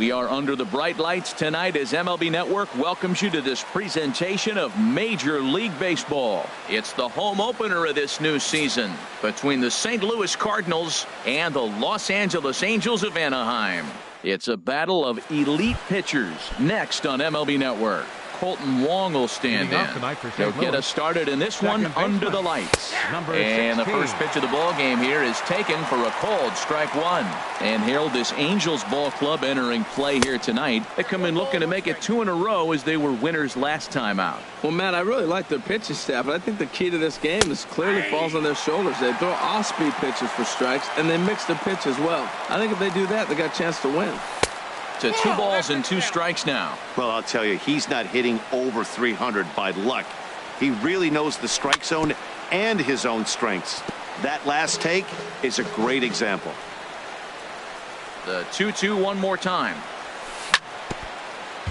We are under the bright lights tonight as MLB Network welcomes you to this presentation of Major League Baseball. It's the home opener of this new season between the St. Louis Cardinals and the Los Angeles Angels of Anaheim. It's a battle of elite pitchers next on MLB Network. Kolten Wong will stand in. He'll get us started in this one under the lights. And the first pitch of the ball game here is taken for a called strike one. And Harold, this Angels ball club entering play here tonight. They come in looking to make it 2 in a row as they were winners last time out. Well, Matt, I really like their pitching staff, but I think the key to this game is clearly falls on their shoulders. They throw off-speed pitches for strikes, and they mix the pitch as well. I think if they do that, they got a chance to win. To 2 balls and 2 strikes now. Well, I'll tell you, he's not hitting over 300 by luck. He really knows the strike zone and his own strengths. That last take is a great example. The 2-2 one more time.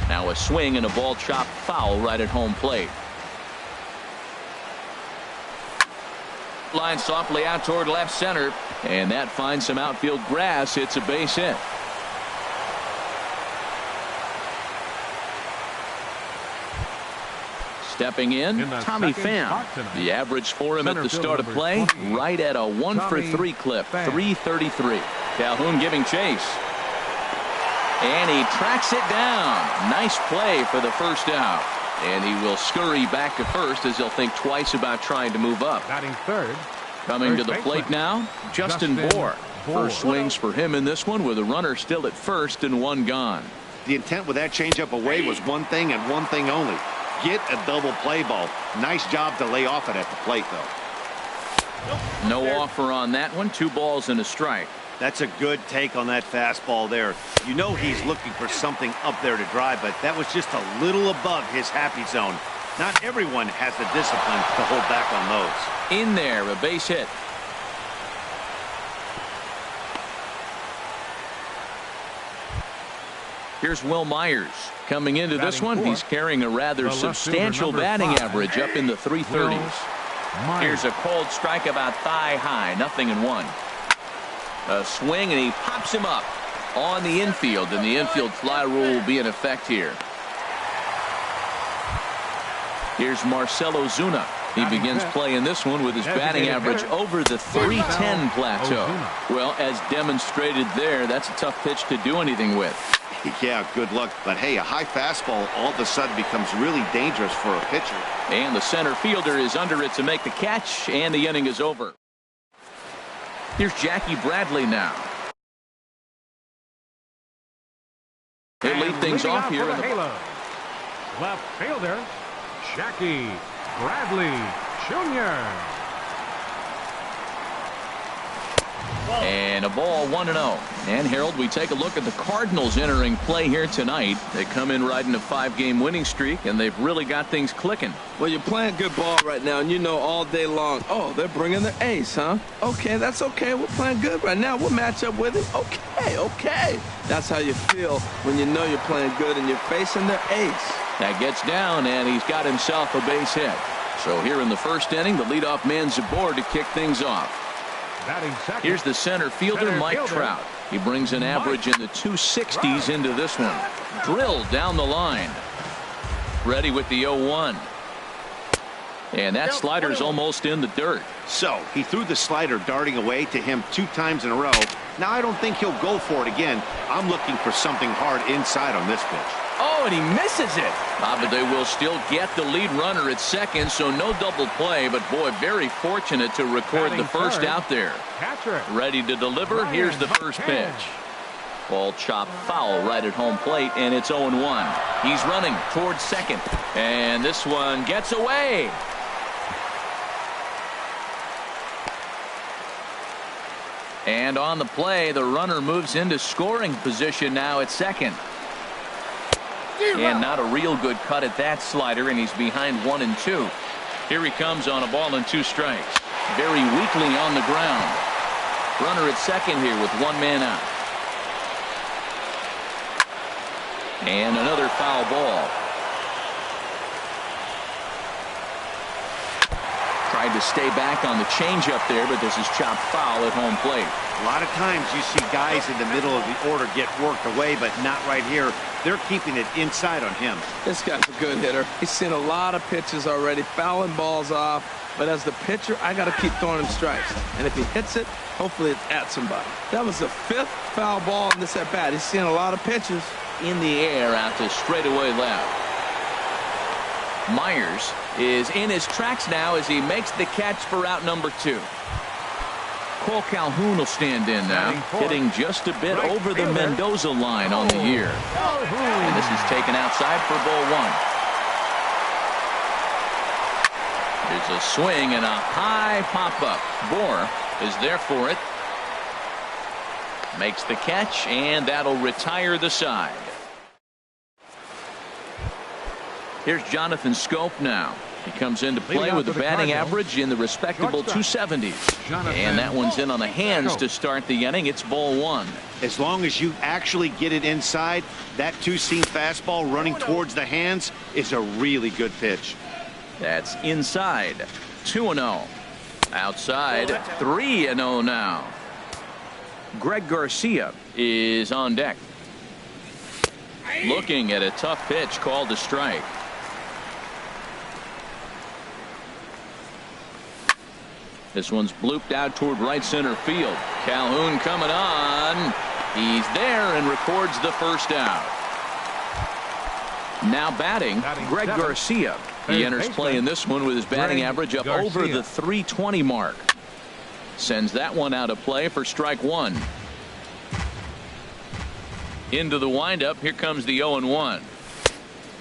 Now a swing and a ball chopped foul right at home plate. Line softly out toward left center, and that finds some outfield grass. It's a base hit. Stepping in, Tommy Pham. The average for him at the start of play, right at a 1-for-3 clip, 333. Calhoun giving chase. And he tracks it down. Nice play for the first out. And he will scurry back to first as he'll think twice about trying to move up. Batting third. Coming to the plate now, Justin Bour. First swings for him in this one with a runner still at first and 1 gone. The intent with that changeup away was one thing and one thing only. Get a double play ball. Nice job to lay off it at the plate, though. No offer on that one. 2 balls and a strike. That's a good take on that fastball there. You know he's looking for something up there to drive, but that was just a little above his happy zone. Not everyone has the discipline to hold back on those. In there, a base hit. Here's Wil Myers. Coming into this one, he's carrying a rather substantial batting average up in the 330s. Here's a cold strike about thigh high, 0-1. A swing, and he pops him up on the infield, and the infield fly rule will be in effect here. Here's Marcell Ozuna. He begins playing this one with his batting average over the 310 plateau. Well, as demonstrated there, that's a tough pitch to do anything with. Yeah, good luck. But hey, a high fastball all of a sudden becomes really dangerous for a pitcher. And the center fielder is under it to make the catch, and the inning is over. Here's Jackie Bradley now. He'll lead things off here in the left fielder, Jackie Bradley Jr. And a ball, 1-0. And Harold, we take a look at the Cardinals entering play here tonight. They come in riding a 5-game winning streak, and they've really got things clicking. Well, you're playing good ball right now, and you know all day long, oh, they're bringing their ace, huh? Okay, that's okay. We're playing good right now. We'll match up with it. Okay. That's how you feel when you know you're playing good and you're facing their ace. That gets down, and he's got himself a base hit. So here in the first inning, the leadoff man's aboard to kick things off. Here's the center fielder, Mike Trout. He brings an average in the 260s into this one. Drilled down the line. Ready with the 0-1. And that slider's almost in the dirt. So he threw the slider darting away to him 2 times in a row. Now I don't think he'll go for it again. I'm looking for something hard inside on this pitch. Oh, and he misses it. But they will still get the lead runner at second, so no double play. But, boy, very fortunate to record the first out there. Ready to deliver. Here's the first pitch. Ball chopped foul right at home plate, and it's 0-1. He's running towards second. And this one gets away. And on the play, the runner moves into scoring position now at second. And not a real good cut at that slider, and he's behind 1 and 2. Here he comes on a ball and 2 strikes. Very weakly on the ground. Runner at second here with 1 man out. And another foul ball. Tried to stay back on the changeup there, but this is chopped foul at home plate. A lot of times you see guys in the middle of the order get worked away, but not right here. They're keeping it inside on him. This guy's a good hitter. He's seen a lot of pitches already, fouling balls off. But as the pitcher, I got to keep throwing him strikes. And if he hits it, hopefully it's at somebody. That was the 5th foul ball in this at-bat. He's seen a lot of pitches. In the air out to straightaway left. Myers is in his tracks now as he makes the catch for out number 2. Cole Calhoun will stand in now, hitting just a bit over the Mendoza line on the year. And this is taken outside for ball 1. There's a swing and a high pop-up. Bohr is there for it. Makes the catch, and that'll retire the side. Here's Jonathan Schoop now. He comes into play with a batting average in the respectable 270s. And that one's in on the hands to start the inning. It's ball 1. As long as you actually get it inside, that two-seam fastball running towards the hands is a really good pitch. That's inside. 2-0. Outside. 3-0 now. Greg Garcia is on deck. Looking at a tough pitch called a strike. This one's blooped out toward right center field. Calhoun coming on. He's there and records the first out. Now batting, Greg Garcia. He enters play in this one with his batting average up over the 320 mark. Sends that one out of play for strike 1. Into the windup. Here comes the 0-1.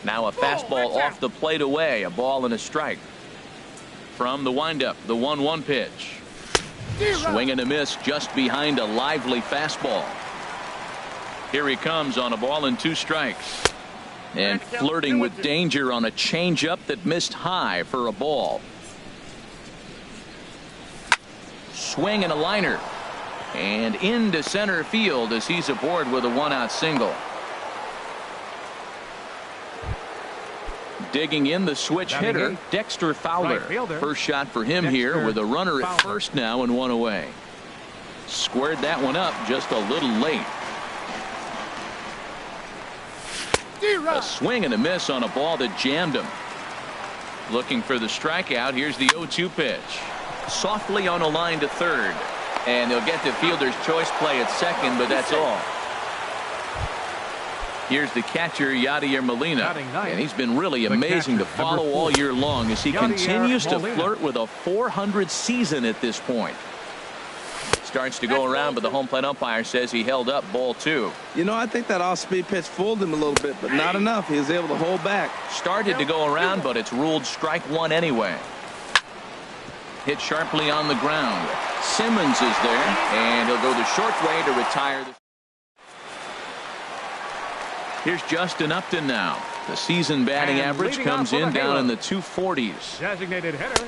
Now a fastball off the plate away. A ball and a strike. From the windup, the 1-1 pitch. Swing and a miss just behind a lively fastball. Here he comes on a ball and 2 strikes. And flirting with danger on a changeup that missed high for a ball. Swing and a liner. And into center field as he's aboard with a 1-out single. Digging in the switch hitter, Dexter Fowler. First shot for him here with a runner at first now and 1 away. Squared that one up just a little late. A swing and a miss on a ball that jammed him. Looking for the strikeout. Here's the 0-2 pitch. Softly on a line to third. And they'll get the fielder's choice play at second, but that's all. Here's the catcher, Yadier Molina. And he's been really amazing to follow all year long as he continues to flirt with a .400 season at this point. Starts to go around, but the home plate umpire says he held up ball 2. You know, I think that off-speed pitch fooled him a little bit, but not enough. He was able to hold back. Started to go around, but it's ruled strike 1 anyway. Hit sharply on the ground. Simmons is there, and he'll go the short way to retire. Here's Justin Upton now. The season batting average comes in down in the 240s. Designated hitter.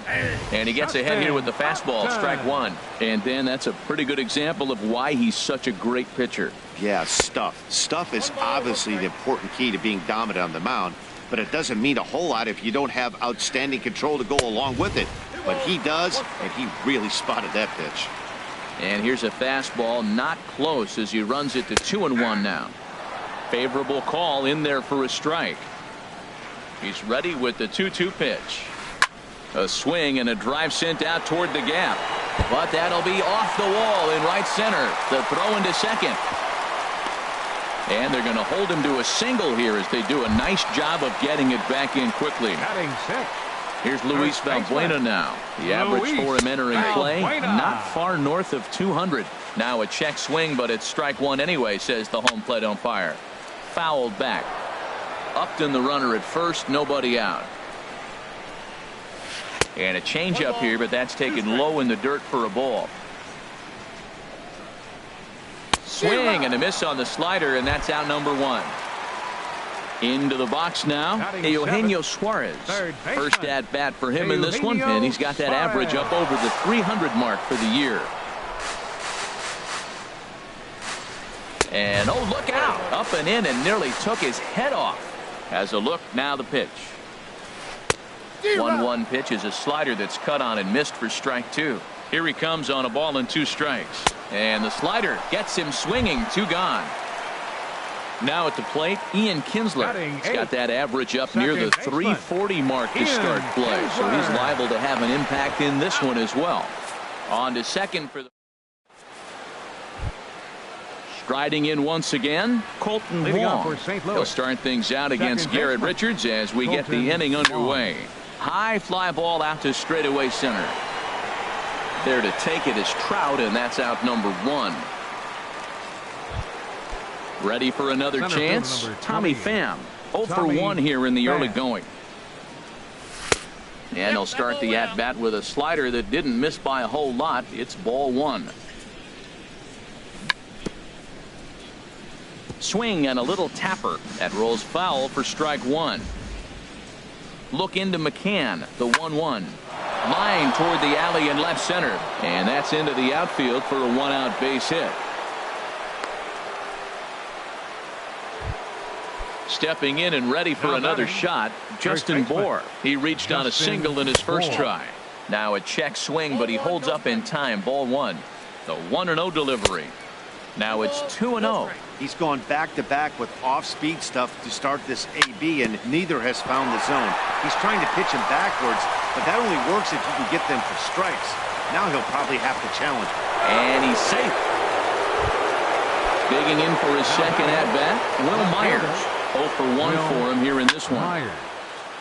And he gets ahead here with the fastball, strike 1. And then that's a pretty good example of why he's such a great pitcher. Yeah, stuff. Stuff is obviously the important key to being dominant on the mound, but it doesn't mean a whole lot if you don't have outstanding control to go along with it. But he does, and he really spotted that pitch. And here's a fastball, not close as he runs it to 2-1 now. Favorable call in there for a strike. He's ready with the 2-2 pitch. A swing and a drive sent out toward the gap. But that'll be off the wall in right center. The throw into second. And they're going to hold him to a single here as they do a nice job of getting it back in quickly. Batting 6. Here's Luis Valbuena now. The average for him entering play, not far north of 200. Now a check swing, but it's strike 1 anyway, says the home plate umpire. Fouled back. Upton the runner at first, nobody out. And a changeup here, but that's taken low in the dirt for a ball. Swing and a miss on the slider, and that's out number 1. Into the box now, Eugenio Suarez. First at bat for him in this one, and he's got that average up over the 300 mark for the year. And oh, look out! Up and in and nearly took his head off. Has a look, now the pitch. 1-1 pitch is a slider that's cut on and missed for strike 2. Here he comes on a ball and 2 strikes. And the slider gets him swinging. 2 gone. Now at the plate, Ian Kinsler. He's got that average up near the 340 mark to start play. So he's liable to have an impact in this one as well. On to second for the... Striding in once again, Colton Wong. He'll start things out against Garrett Richards as we get the inning underway. High fly ball out to straightaway center. There to take it is Trout, and that's out number 1. Ready for another chance? Tommy Pham. 0 for 1 here in the early going. And he'll start the at-bat with a slider that didn't miss by a whole lot. It's ball 1. Swing and a little tapper. That rolls foul for strike 1. Look into McCann, the 1-1. Line toward the alley in left center. And that's into the outfield for a 1-out base hit. Stepping in and ready for another shot, Justin Bour. He reached on a single in his first try. Now a check swing, but he holds up in time. Ball 1. The 1-0 delivery. Now it's 2-0. He's gone back-to-back with off-speed stuff to start this AB, and neither has found the zone. He's trying to pitch him backwards, but that only works if you can get them for strikes. Now he'll probably have to challenge. And he's safe. Digging in for his second at-bat, Will Myers. 0 for 1 for him here in this one.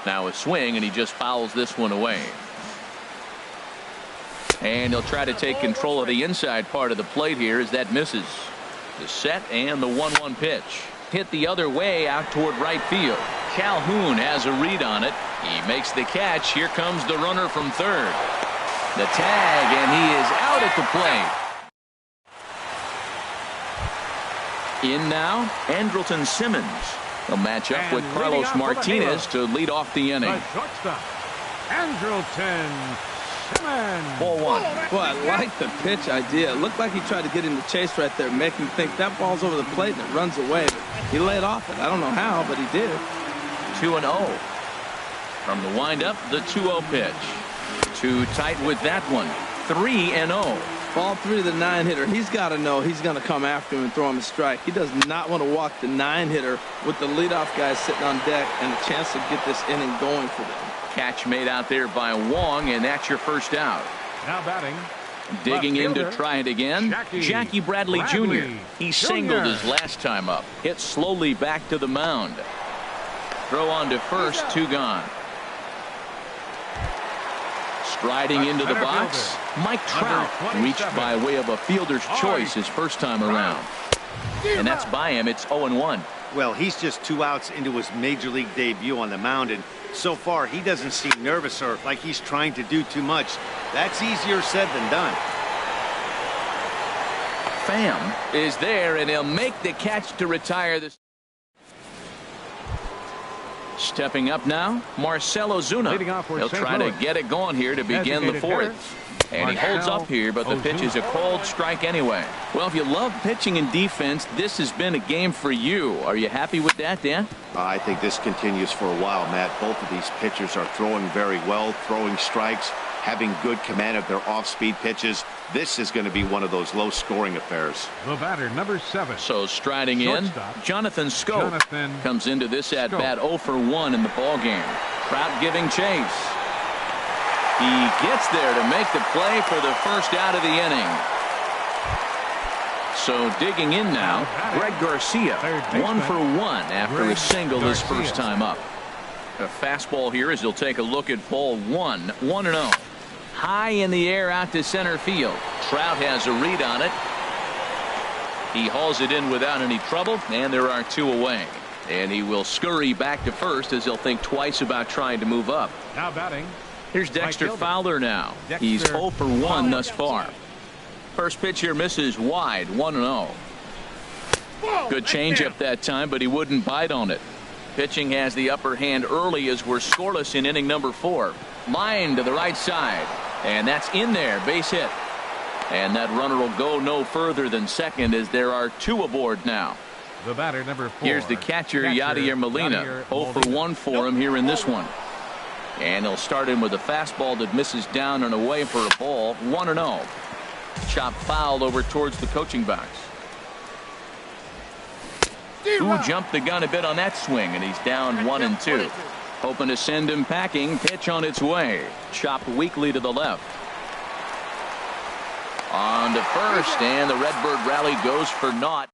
Now a swing, and he just fouls this one away. And he'll try to take control of the inside part of the plate here as that misses. The set and the 1-1 pitch. Hit the other way out toward right field. Calhoun has a read on it. He makes the catch. Here comes the runner from third. The tag, and he is out at the plate. In now, Andrelton Simmons. He'll match up with Carlos Martinez to lead off the inning. Andrelton Simmons. Ball 1. Boy, I like the pitch idea. It looked like he tried to get him to chase right there, make him think that ball's over the plate and it runs away. But he laid off it. I don't know how, but he did. 2-0. From the windup, the 2-0 pitch. Too tight with that one. 3-0. Ball 3 to the 9-hitter. He's got to know he's going to come after him and throw him a strike. He does not want to walk the 9-hitter with the leadoff guy sitting on deck and a chance to get this inning going for them. Catch made out there by Wong, and that's your first out. Now batting. Digging in to try it again. Jackie Bradley Jr. He singled his last time up. Hit slowly back to the mound. Throw on to first. 2 gone. Striding into the box, Mike Trout reached by way of a fielder's choice his first time around. And that's by him. It's 0-1. Well, he's just 2 outs into his major league debut on the mound, and so far he doesn't seem nervous or like he's trying to do too much. That's easier said than done. Pham is there, and he'll make the catch to retire this. Stepping up now, Marcell Ozuna. He'll try to get it going here to begin the 4th. And he holds up here, but the pitch is a cold strike anyway. Well, if you love pitching and defense, this has been a game for you. Are you happy with that, Dan? I think this continues for a while, Matt. Both of these pitchers are throwing very well, throwing strikes, having good command of their off-speed pitches. This is going to be one of those low-scoring affairs. The batter, number 7. So striding in, Jonathan Schoop comes into this at-bat 0 for 1 in the ballgame. Trout giving chase. He gets there to make the play for the first out of the inning. So digging in now, Greg Garcia, 1 for 1 after a single his first time up. A fastball here as he'll take a look at ball 1, 1-0. High in the air out to center field. Trout has a read on it. He hauls it in without any trouble, and there are 2 away. And he will scurry back to first as he'll think twice about trying to move up. Now batting. Here's Dexter Fowler now. He's 0 for 1 thus far. First pitch here misses wide, 1-0. Good changeup that time, but he wouldn't bite on it. Pitching has the upper hand early as we're scoreless in inning number 4. Line to the right side, and that's in there, base hit. And that runner will go no further than second as there are 2 aboard now. The batter, number 4. Here's the catcher, Yadier Molina. 0 for 1 for him here in this one. And he'll start in with a fastball that misses down and away for a ball. 1-0. Chop foul over towards the coaching box. Who jumped the gun a bit on that swing, and he's down 1-2. Hoping to send him packing. Pitch on its way. Chopped weakly to the left. On to first, and the Redbird rally goes for naught.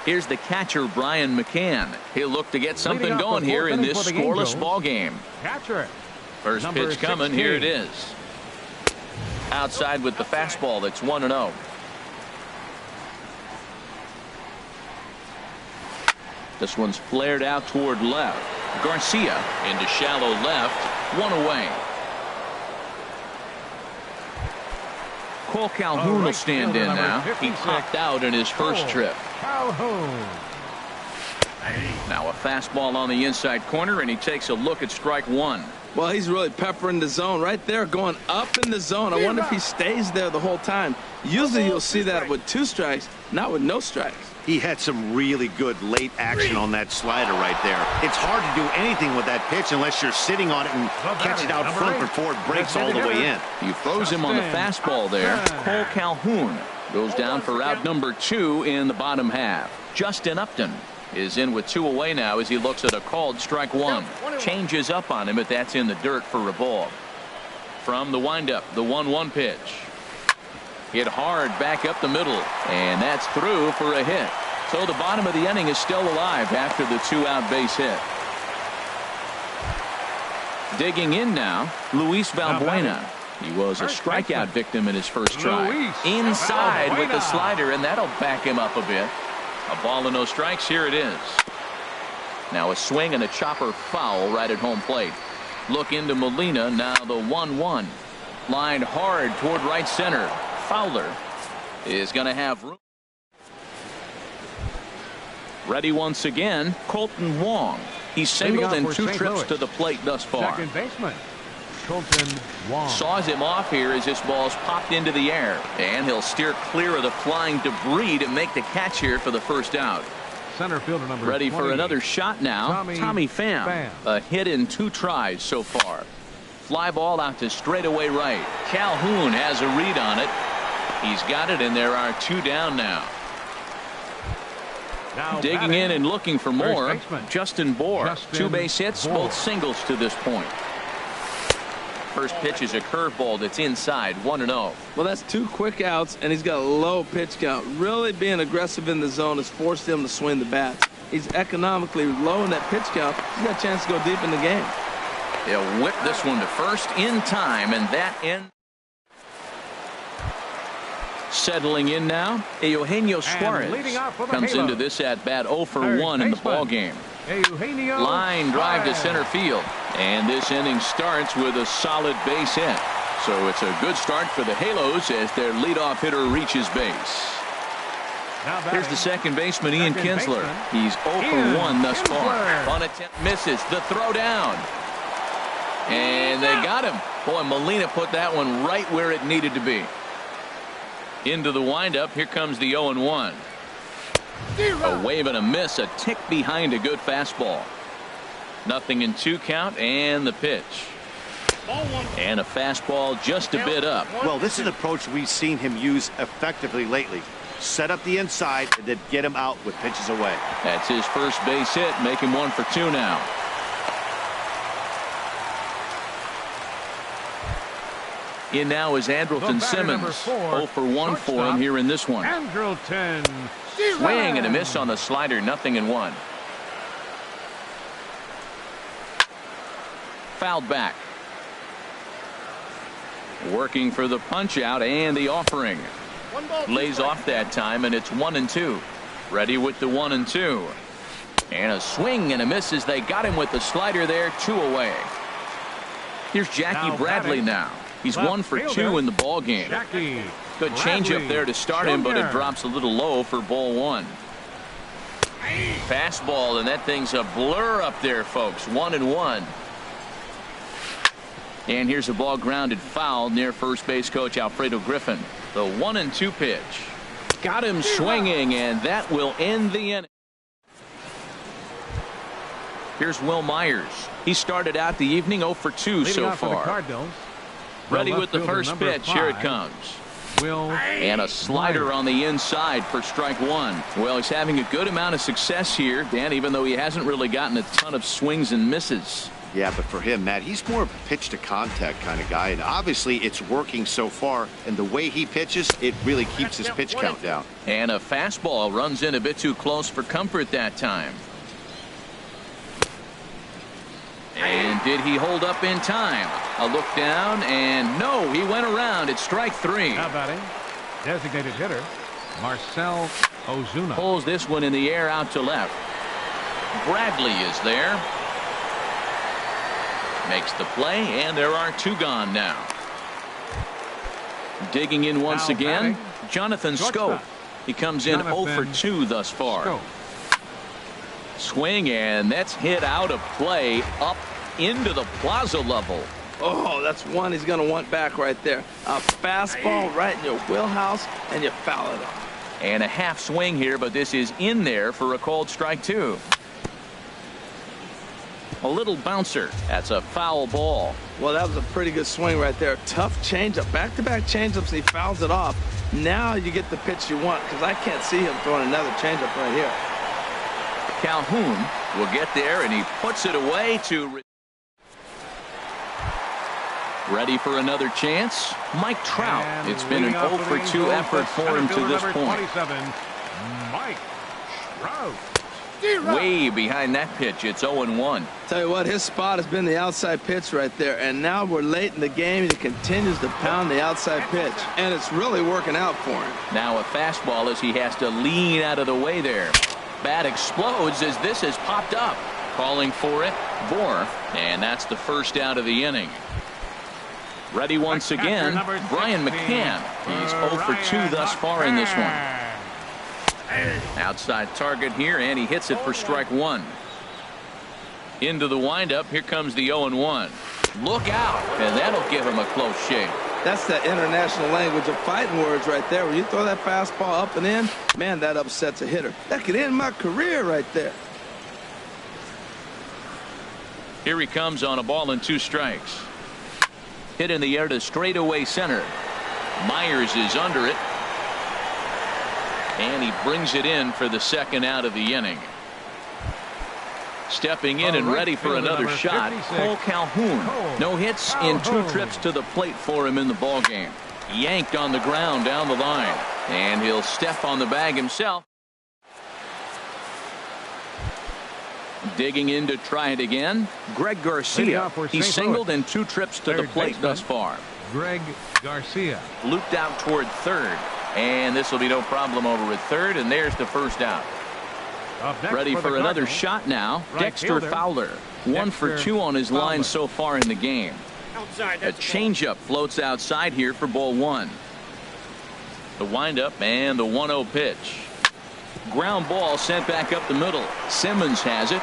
Here's the catcher, Brian McCann. He'll look to get something going here in this scoreless ball game. Catcher. First pitch coming. 16. Here it is. Outside with the fastball. That's 1-0. This one's flared out toward left. Garcia into shallow left. One away. Cole Calhoun will stand in now. He popped out in his first trip. Calhoun. Now a fastball on the inside corner, and he takes a look at strike one. Well, he's really peppering the zone right there, going up in the zone. I wonder if he stays there the whole time. Usually you'll see that with 2 strikes, not with no strikes. He had some really good late action on that slider right there. It's hard to do anything with that pitch unless you're sitting on it and catch it out front before it breaks all the way in. You froze him on the fastball there. Cole Calhoun goes down for out number 2 in the bottom half. Justin Upton is in with 2 away now as he looks at a called strike one. Changes up on him, but that's in the dirt for a ball. From the windup, the 1-1 pitch. Hit hard back up the middle, and that's through for a hit. So the bottom of the inning is still alive after the 2-out base hit. Digging in now, Luis Valbuena. He was a strikeout victim in his first try. Inside with the slider, and that'll back him up a bit. A ball and no strikes. Here it is. Now a swing and a chopper foul right at home plate. Look into Molina. Now the 1-1. Lined hard toward right center. Fowler is going to have room. Ready once again, Colton Wong. He's singled in 2 trips to the plate thus far. Second baseman, Colton Wong. Saws him off here as this ball's popped into the air. And he'll steer clear of the flying debris to make the catch here for the first out. Center fielder number Ready 20. for another shot now. Tommy Pham. A hit in 2 tries so far. Fly ball out to straightaway right. Calhoun has a read on it. He's got it, and there are 2 down now. Digging in and looking for more. Justin Bour. 2 base hits, both singles to this point. First pitch is a curveball that's inside. 1-0. Well, that's 2 quick outs, and he's got a low pitch count. Really being aggressive in the zone has forced him to swing the bat. He's economically low in that pitch count. He's got a chance to go deep in the game. He'll whip this one to first in time, and that ends. Settling in now, Eugenio Suarez comes into this at bat 0 for 1 in the ball game. Line drive to center field, and this inning starts with a solid base hit. So it's a good start for the Halos as their leadoff hitter reaches base. Here's the second baseman, Ian Kinsler. He's 0 for 1 thus far. On attempt, misses the throw down, and they got him. Boy, Molina put that one right where it needed to be. Into the windup. Here comes the 0-1. A wave and a miss, a tick behind a good fastball. Nothing in 2 count, and the pitch. And a fastball just a bit up. Well, this is an approach we've seen him use effectively lately. Set up the inside and then get him out with pitches away. That's his first base hit, make him 1 for 2 now. In now is Andrelton Simmons. 0 for 1 for him here in this one. Andrelton. Swing and a miss on the slider. 0-1. Fouled back. Working for the punch out and the offering. Lays off that time, and it's 1-2. Ready with the 1-2. And a swing and a miss as they got him with the slider there. 2 away. Here's Jackie Bradley now. He's 1 for 2 in the ball game. Good changeup there to start him, but it drops a little low for ball 1. Fastball, and that thing's a blur up there, folks. 1-1. And here's a ball grounded foul near first base coach Alfredo Griffin. The 1-2 pitch. Got him swinging, and that will end the inning. Here's Will Myers. He started out the evening 0 for 2 Leading so off for the far. Cardinals, Ready left with the fielder, first number pitch. Here it 5, comes. Will And a slider Myers. on the inside for strike one. Well, he's having a good amount of success here, Dan, even though he hasn't really gotten a ton of swings and misses. Yeah, but for him, Matt, he's more of a pitch to contact kind of guy, and obviously it's working so far, and the way he pitches, it really keeps his pitch count down. And a fastball runs in a bit too close for comfort that time. And did he hold up in time? A look down, and no, he went around. It's strike three. Now batting, designated hitter, Marcell Ozuna. Pulls this one in the air out to left. Bradley is there. Makes the play, and there are two gone now. Digging in once Now again, batting, Jonathan shortstop. Schoop. He comes in 0 for 2 thus far. Schoop. Swing, and that's hit out of play up into the plaza level. Oh, that's one he's going to want back right there. A fastball right in your wheelhouse, and you foul it off. And a half swing here, but this is in there for a called strike two. A little bouncer. That's a foul ball. Well, that was a pretty good swing right there. Tough changeup. Back-to-back changeups, and he fouls it off. Now you get the pitch you want, because I can't see him throwing another changeup right here. Calhoun will get there, and he puts it away to... Ready for another chance? Mike Trout. And It's been an leading off 0 for the 2 Angels, effort for him to center this fielder number point. 27, Mike Trout. Way behind that pitch. It's 0-1. Tell you what, his spot has been the outside pitch right there, and now we're late in the game, and he continues to pound the outside pitch, and it's really working out for him. Now a fastball as he has to lean out of the way there. Bat explodes as this has popped up. Calling for it, Bohr, and that's the first out of the inning. Ready once again, Brian McCann. He's 0 for 2 thus far in this one. Outside target here, and he hits it for strike one. Into the windup, here comes the 0-1. Look out, and that'll give him a close shave. That's the international language of fighting words right there. When you throw that fastball up and in, man, that upsets a hitter. That could end my career right there. Here he comes on a ball and 2 strikes. Hit in the air to straightaway center. Myers is under it. And he brings it in for the second out of the inning. Stepping in and ready for another shot, Cole Calhoun. No hits in 2 trips to the plate for him in the ballgame. Yanked on the ground down the line. And he'll step on the bag himself. Digging in to try it again, Greg Garcia. He's singled in 2 trips to the plate thus far. Greg Garcia. Looped out toward third. And this will be no problem over at third, and there's the first out. Ready for another shot now. Dexter Fowler. 1 for 2 on his line so far in the game. A changeup floats outside here for ball 1. The windup and the 1-0 pitch. Ground ball sent back up the middle. Simmons has it.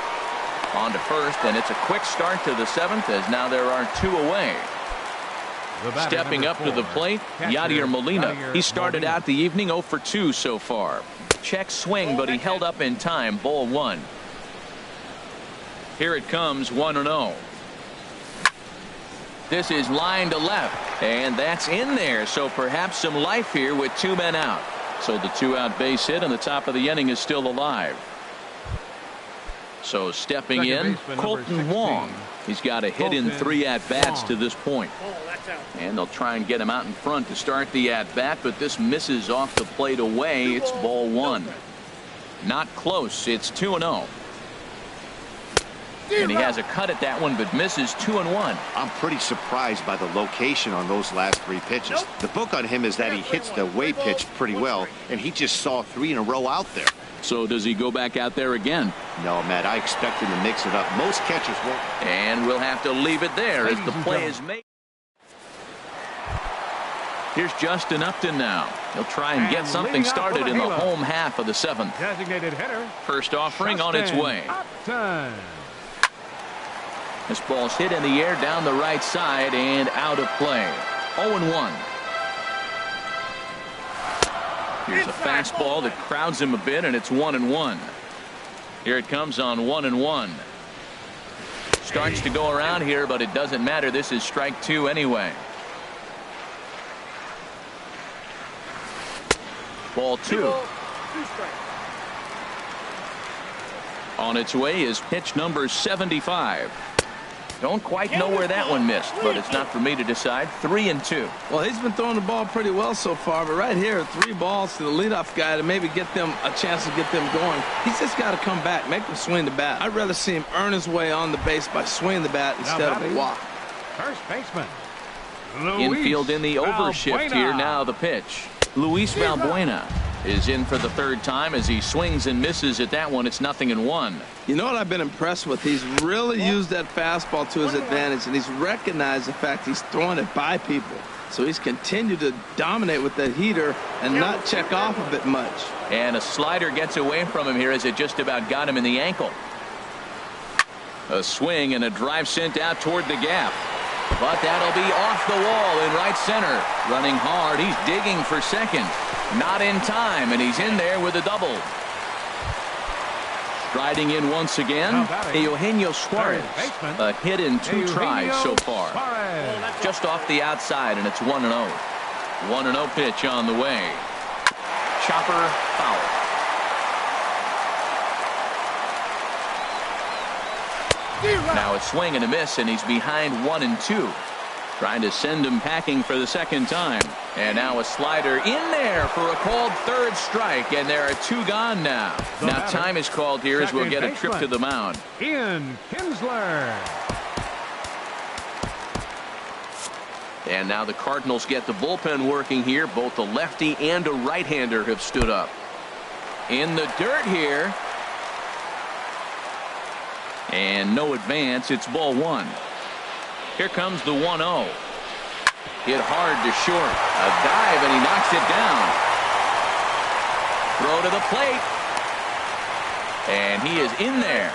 On to first, and it's a quick start to the 7th as now there are 2 away. Stepping up to the plate, Yadier Molina. He started out the evening 0 for 2 so far. Check swing, but he held up in time. Ball 1. Here it comes, 1-0. This is line to left, and that's in there. So perhaps some life here with 2 men out. So the 2-out base hit, and the top of the inning is still alive. So stepping in, Colton Wong. He's got a hit in 3 at-bats to this point. And they'll try and get him out in front to start the at-bat, but this misses off the plate away. It's ball 1. Not close. It's 2-0. And he has a cut at that one, but misses 2-1. I'm pretty surprised by the location on those last 3 pitches. The book on him is that he hits the way pitch pretty well, and he just saw 3 in a row out there. So does he go back out there again? No, Matt, I expect him to mix it up. Most catchers won't. And we'll have to leave it there as the play is made. Here's Justin Upton now. He'll try and get something started in the home half of the 7th. Designated hitter. First offering on its way. Upton. This ball's hit in the air down the right side and out of play. 0-1. Here's a fastball that crowds him a bit, and it's 1-1. Here it comes on 1-1. starts to go around here, but it doesn't matter. This is strike 2 anyway. Ball 2. On its way is pitch number 75. Don't quite know where that one missed, but it's not for me to decide. 3-2. Well, he's been throwing the ball pretty well so far, but right here, 3 balls to the leadoff guy to maybe get them a chance to get them going. He's just got to come back, make them swing the bat. I'd rather see him earn his way on the base by swinging the bat instead of walk. First baseman. Infield in the overshift here. Now the pitch. Luis Valbuena is in for the 3rd time as he swings and misses at that one. It's 0-1. You know what I've been impressed with? He's really used that fastball to his advantage, and he's recognized the fact he's throwing it by people. So he's continued to dominate with that heater and not check off a bit much. And a slider gets away from him here as it just about got him in the ankle. A swing and a drive sent out toward the gap. But that'll be off the wall in right center. Running hard. He's digging for second. Not in time, and he's in there with a double. Striding in once again, Eugenio Suarez. A hit in 2 tries so far. Just off the outside, and it's 1-0. 1-0 pitch on the way. Chopper foul. Now a swing and a miss, and he's behind 1-2. Trying to send him packing for the 2nd time. And now a slider in there for a called 3rd strike, and there are 2 gone now. Now time is called here as we'll get a trip to the mound. Ian Kinsler. And now the Cardinals get the bullpen working here. Both a lefty and a right-hander have stood up. In the dirt here. And no advance. It's ball 1. Here comes the 1-0. Hit hard to short. A dive, and he knocks it down. Throw to the plate. And he is in there.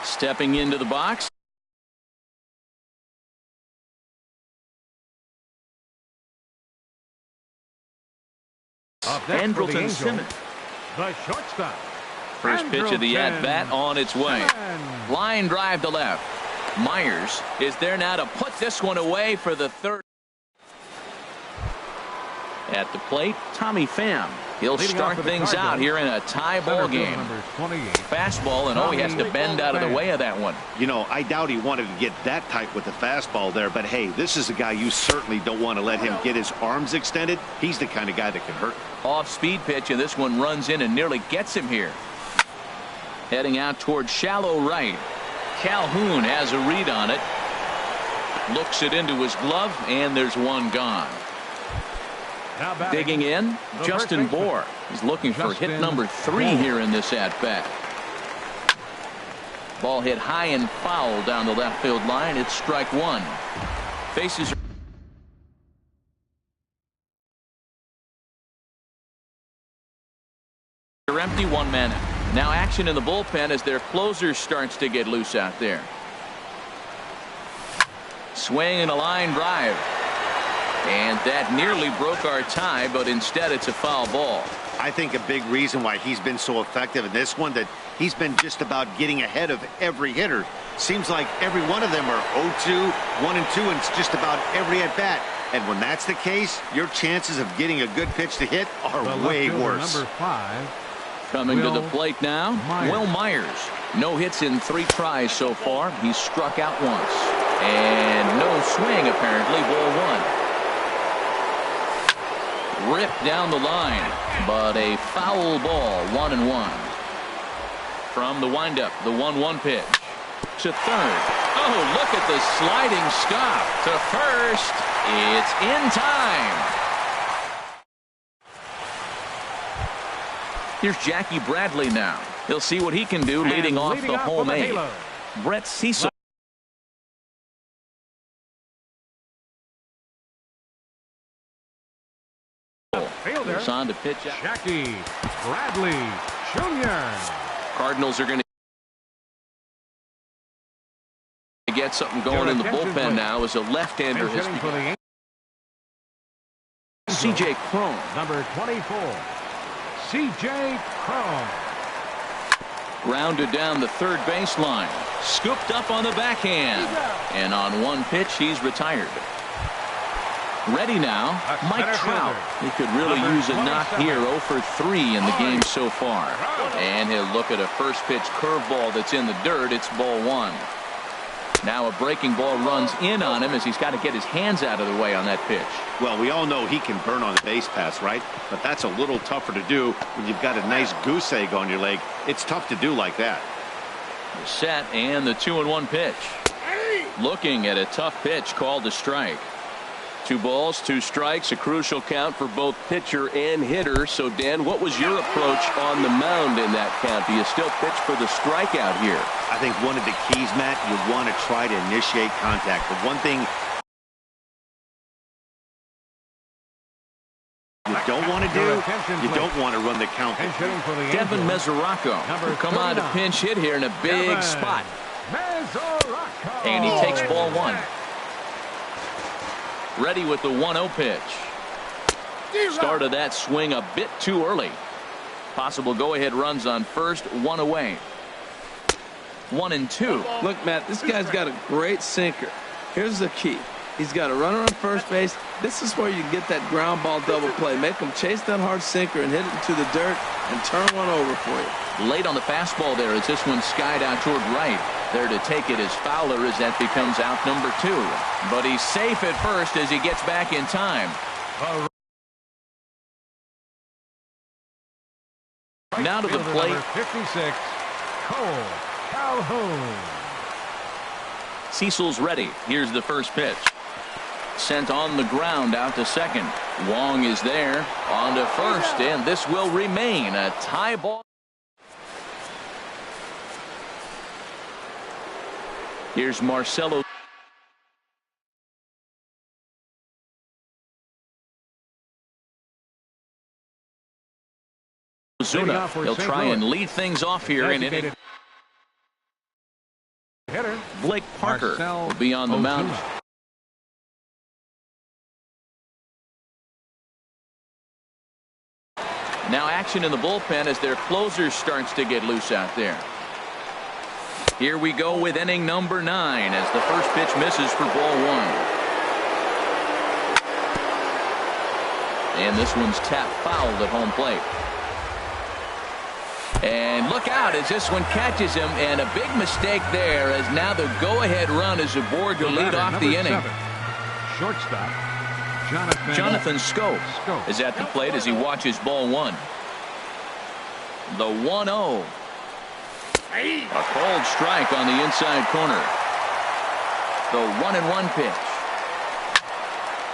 Stepping into the box. Andrelton Simmons. The shortstop. First pitch of the at-bat on its way. Line drive to left. Myers is there now to put this one away for the 3rd. At the plate, Tommy Pham. He'll start things out here in a tie ball game. Fastball, and he has to bend out of the way of that one. You know, I doubt he wanted to get that tight with the fastball there, but hey, this is a guy you certainly don't want to let him get his arms extended. He's the kind of guy that can hurt. Off-speed pitch, and this one runs in and nearly gets him here. Heading out towards shallow right. Calhoun has a read on it. Looks it into his glove, and there's one gone. Digging in, Justin Bour is looking for hit number 3 here in this at-bat. Ball hit high and foul down the left field line. It's strike 1. Faces are empty. 1 man. Now action in the bullpen as their closer starts to get loose out there. Swing and a line drive. And that nearly broke our tie, but instead it's a foul ball. I think a big reason why he's been so effective in this one, that he's been just about getting ahead of every hitter. Seems like every one of them are 0-2, 1-2, and it's just about every at-bat. And when that's the case, your chances of getting a good pitch to hit are way worse. Number 5. Coming to the plate now, Will Myers. No hits in 3 tries so far. He's struck out once. And no swing, apparently. Ball 1. Ripped down the line, but a foul ball. 1-1. From the windup, the 1-1 pitch. To third. Oh, look at the sliding stop. To first. It's in time. Here's Jackie Bradley now. He'll see what he can do leading off the home eight. Brett Cecil. Fielder on to pitch out. Jackie Bradley Jr. Cardinals are going to get something going in the bullpen now as a left-hander has begun. C.J. Cron. Number 24. C.J. Cron. Grounded down the third baseline. Scooped up on the backhand. And on one pitch, he's retired. Ready now, Mike Trout. He could really use a knock here. 0 for 3 in the game so far. And he'll look at a first pitch curveball that's in the dirt. It's ball 1. Now a breaking ball runs in on him as he's got to get his hands out of the way on that pitch. Well, we all know he can burn on the base pass, right? But that's a little tougher to do when you've got a nice goose egg on your leg. It's tough to do like that. The set and the 2-1 pitch. Looking at a tough pitch called a strike. 2 balls, 2 strikes, a crucial count for both pitcher and hitter. So, Dan, what was your approach on the mound in that count? Do you still pitch for the strikeout here? I think one of the keys, Matt, you want to try to initiate contact. The one thing you don't want to do, you don't want to run the count. Devin Mesoraco will come on to pinch hit here in a big spot. And he takes ball 1. Ready with the 1-0 pitch. Started that swing a bit too early. Possible go-ahead runs on first, 1 away. 1-2. Look, Matt, this guy's got a great sinker. Here's the key. He's got a runner on first base. This is where you get that ground ball double play. Make him chase that hard sinker and hit it into the dirt and turn one over for you. Late on the fastball there as this one skied out toward right. There to take it is Fowler as that becomes out number 2. But he's safe at first as he gets back in time. Now to the plate. 56, Cole Calhoun. Cecil's ready. Here's the first pitch. Sent on the ground out to second. Wong is there. On to first, and this will remain a tie ball. Here's Marcelo. Zuna. He'll try and lead things off here in inning. Blake Parker will be on the mound. Now action in the bullpen as their closer starts to get loose out there. Here we go with inning number 9 as the first pitch misses for ball 1. And this one's tapped fouled at home plate. And look out as this one catches him, and a big mistake there as now the go-ahead run is aboard to lead off the inning. Shortstop Jonathan Schoop is at the plate as he watches ball 1. The 1-0. A cold strike on the inside corner. The 1-1 pitch.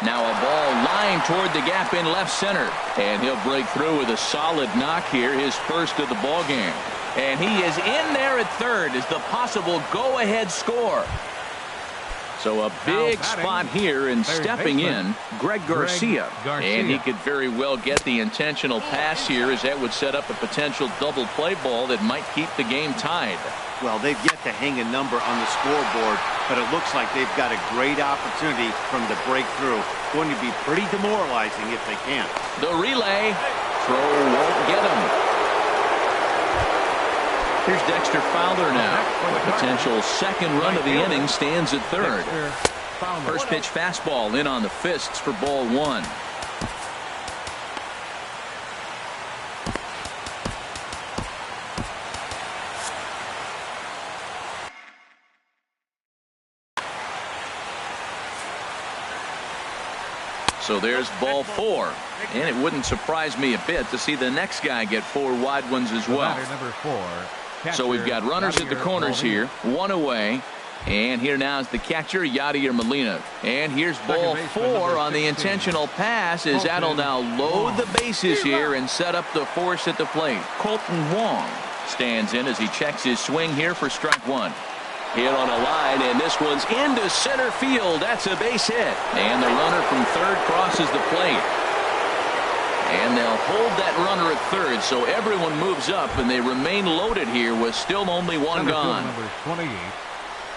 Now a ball lined toward the gap in left center. And he'll break through with a solid knock here, his first of the ball game. And he is in there at third as the possible go-ahead score. So a big spot here, and stepping in, Greg Garcia. And he could very well get the intentional pass here as that would set up a potential double play ball that might keep the game tied. Well, they've yet to hang a number on the scoreboard, but it looks like they've got a great opportunity from the breakthrough. Going to be pretty demoralizing if they can't. The relay. Throw won't get him. Here's Dexter Fowler now. The potential second run of the inning stands at third. First pitch fastball in on the fists for ball 1. So there's ball 4. And it wouldn't surprise me a bit to see the next guy get 4 wide ones as well. Number 4. So we've got runners at the corners here, 1 away. And here now is the catcher, Yadier Molina. And here's ball 4 on the intentional pass as that'll now load the bases here and set up the force at the plate. Colton Wong stands in as he checks his swing here for strike 1. Hit on a line, and this one's into center field. That's a base hit. And the runner from third crosses the plate. And they'll hold that runner at third, so everyone moves up, and they remain loaded here with still only 1 gone. Number 28.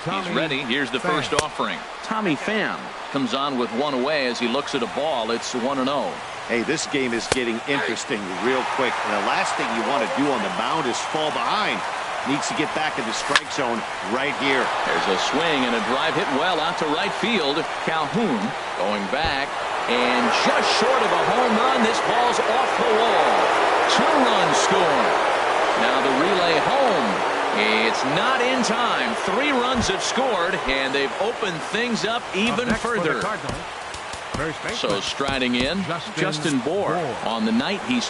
He's ready. Here's the first offering. Tommy Pham comes on with 1 away as he looks at a ball. It's 1-0. Hey, this game is getting interesting real quick. And the last thing you want to do on the mound is fall behind. Needs to get back in the strike zone right here. There's a swing and a drive hit well out to right field. Calhoun going back, and just short of a home run. This ball's off the wall. 2 runs scored. Now the relay home. It's not in time. 3 runs have scored, and they've opened things up even further. So striding in, Justin Bour. On the night, he's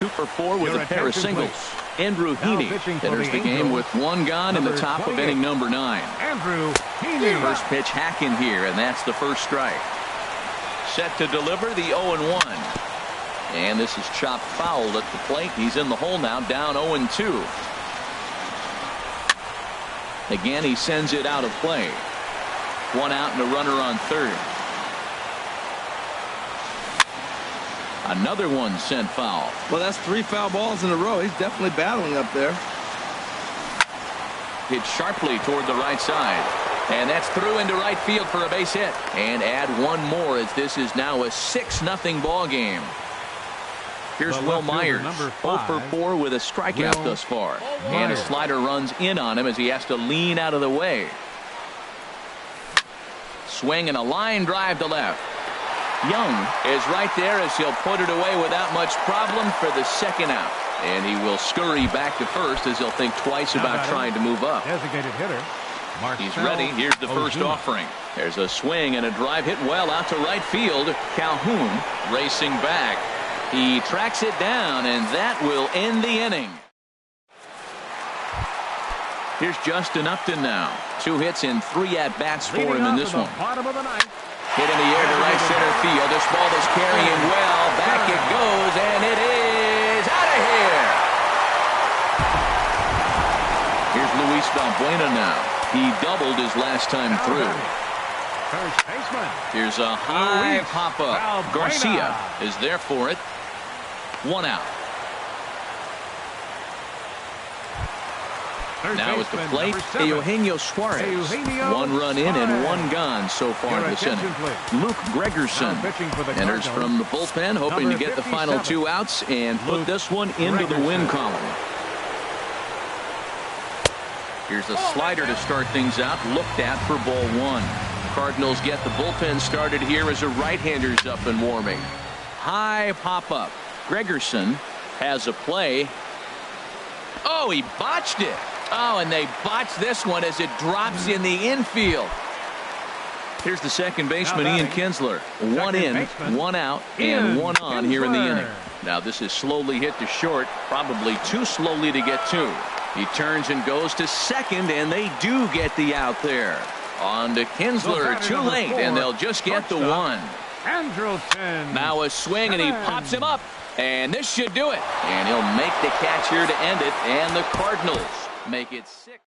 2 for 4 with a pair of singles. Andrew Heaney enters the game with 1 gone in the top of inning number 9. Andrew Heaney. First pitch hack in here, and that's the first strike. Set to deliver the 0-1. And this is chopped foul at the plate. He's in the hole now, down 0-2. Again, he sends it out of play. 1 out and a runner on third. Another one sent foul. Well, that's 3 foul balls in a row. He's definitely battling up there. Hit sharply toward the right side. And that's through into right field for a base hit. And add 1 more as this is now a 6-0 ball game. Here's Will Myers, 0 for 4 with a strikeout thus far. And a slider runs in on him as he has to lean out of the way. Swing and a line drive to left. Young is right there as he'll put it away without much problem for the 2nd out. And he will scurry back to first as he'll think twice about trying to move up. Designated hitter. He's ready. Here's the first offering. There's a swing and a drive hit well out to right field. Calhoun racing back. He tracks it down, and that will end the inning. Here's Justin Upton now. 2 hits and 3 at-bats for him in this one. Bottom of the 9th. Hit in the air to right center field. This ball is carrying well. Back it goes, and it is out of here. Here's Luis Valbuena now. He doubled his last time through. First baseman. Here's a high pop-up. Garcia is there for it. 1 out. Now at the plate, Eugenio Suarez. 1 run in and 1 gone so far this inning. Luke Gregerson enters from the bullpen, hoping to get the final 2 outs and put this one into the win column. Here's a slider to start things out, looked at for ball 1. Cardinals get the bullpen started here as a right-hander's up and warming. High pop-up. Gregerson has a play. Oh, he botched it. Oh, and they botched this one as it drops in the infield. Here's the second baseman, Ian Kinsler. 1 in, 1 out, and 1 on here in the inning. Now this is slowly hit to short, probably too slowly to get to. He turns and goes to second, and they do get the out there. On to Kinsler, too late, and they'll just get the 1. Andrelton. Now a swing, and he pops him up, and this should do it. And he'll make the catch here to end it, and the Cardinals make it 6.